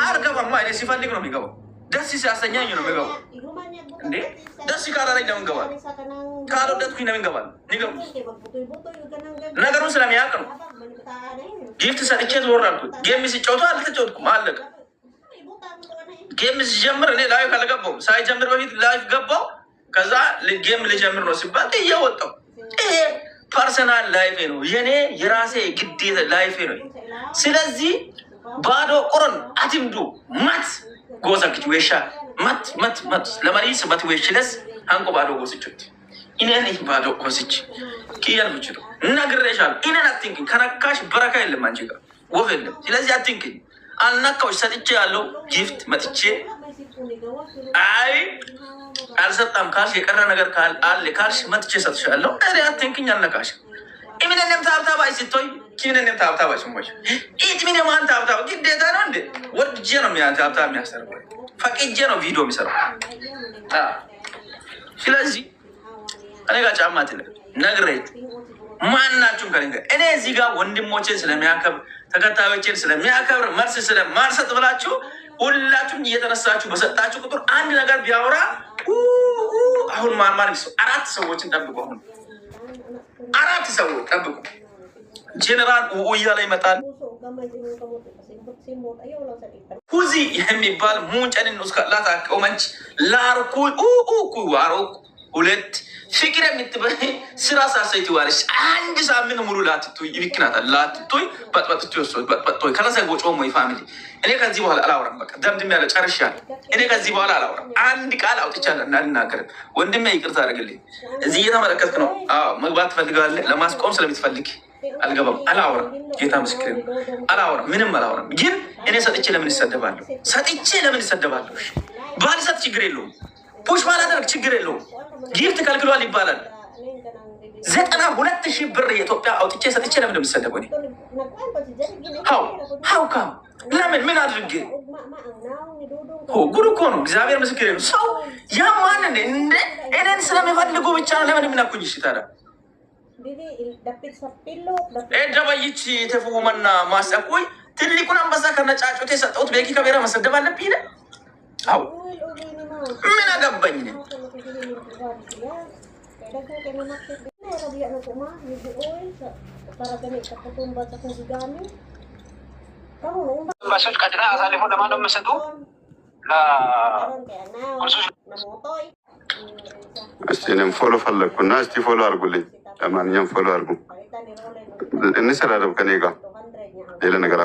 አልገባም። እኔ ሲፈልግ ነው የሚገባው። ደስ ሲያሰኛኝ ነው የሚገባው። እንዴ ደስ ካላለኝ ለምን ገባል? ካልወደድኩኝ ለምን ገባል? ንገሩ። ነገሩን ስለሚያውቅ ነው። ጊፍት ሰጥቼ ዞር አልኩት። ጌም ሲጫወቱ አልተጫወትኩም፣ አለቀ። ጌም ሲጀምር እኔ ላይፍ አልገባሁም። ሳይጀምር በፊት ላይፍ ገባው። ከዛ ጌም ልጀምር ነው ሲባል እየወጣው። ይሄ ፐርሰናል ላይፌ ነው፣ የኔ የራሴ ግዴታ ላይፌ ነው። ስለዚህ ባዶ ቁርን አትምዱ ማት ጎዛክች ወሻ ማት ማት ማት ለማሪስ ማት ወሽለስ አንቆ ባዶ ጎስችት ኢነን ባዶ ጎስች ኪያን ብችቱ ነግሬሻል። ኢነን አትንኪኝ። ከነካሽ በረካ የለም አንቺ ጋር ወፍ የለም። ስለዚህ አትንኪኝ። አልነካዎች ሰጥቼ ያለው ጊፍት መጥቼ አይ አልሰጣም ካልሽ የቀረ ነገር አለ ካልሽ መጥቼ ሰጥሻለሁ። እኔ አትንኪኝ። አልነካሽ ኢሚነንም ታብታባይ ሲቶይ ኪሚነንም ታብታባይ ስሞች ኢሚነ ማን ታብታባ ግዴታ ነው እንዴ? ወርጄ ነው ታብታ የሚያሰርበው፣ ፈቅጄ ነው ቪዲዮ የሚሰራው። ስለዚህ እኔ ጋር ጫማ ትልቅ ነግሬት ማናችሁም ከኔ ጋር እኔ እዚህ ጋር ወንድሞቼን ስለሚያከብር ተከታዮቼን ስለሚያከብር መልስ ስለማልሰጥ ብላችሁ ሁላችሁም እየተነሳችሁ በሰጣችሁ ቁጥር አንድ ነገር ቢያወራ አሁን ማርማር አራት ሰዎችን ጠብቁ። አሁን አራት ሰዎች ጠብቁ። ጄኔራል እያለ ይመጣል። ሁዚ የሚባል ሙንጨንን ውስጥ ቆመንች ላርኩ ዋሮክ ሁለት ፍቅር የምትበይ ስራ ሳሰይቲ ዋለች። አንድ ሳምንት ሙሉ ላትቶይ ይልክናታል። ላትቶይ በጥበጥቶ ይወስድ በጥበጥቶ ከለሰ ጎጮሞ ፋሚሊ እኔ ከዚህ በኋላ አላወራም። በቃ ደምድም ያለ ጨርሻለሁ። እኔ ከዚህ በኋላ አላወራም። አንድ ቃል አውጥቻለሁ እንዳልናገር። ወንድሜ ይቅርታ አድርግልኝ። እዚህ እየተመለከትክ ነው። አዎ መግባት ትፈልጋለህ። ለማስቆም ስለምትፈልግ አልገባም። አላወራም። ጌታ ምስክሬ ነው። አላወራም። ምንም አላወራም። ግን እኔ ሰጥቼ ለምን ይሰደባለሁ? ሰጥቼ ለምን ይሰደባለሁ? ባልሰጥ ችግር የለውም። ፑሽ ባላደርግ ችግር የለውም። ጊፍት ከልክሏል ይባላል። 92,000 ብር የኢትዮጵያ አውጥቼ ሰጥቼ ለምን እንደምሰደበው ሀውካ ለምን ምን አድርጌ ጉድ እኮ ነው። እግዚአብሔር ምስክሬ ነው። ሰው ያማን እንደ እኔን ስለሚፈልጉ ብቻ ለምን የምናኩኝ? እሺ ታዲያ ደባይች ተፉመና ማሰቆይ ትልቁን አንበሳ ከነጫጩት የሰጠሁት ቤኪ ከቤራ መሰደብ አለብኝ? አው ምን አገባኝ? ባሶች ቀጥታ አሳልፎ ለማን ነው የምሰጡ? እስቲ እኔም ፎሎ ፈለግኩና እስቲ ፎሎ አድርጉልኝ። ለማንኛውም ፎሎ አድርጉ። እንሰራለን ከኔ ጋር ሌላ ነገር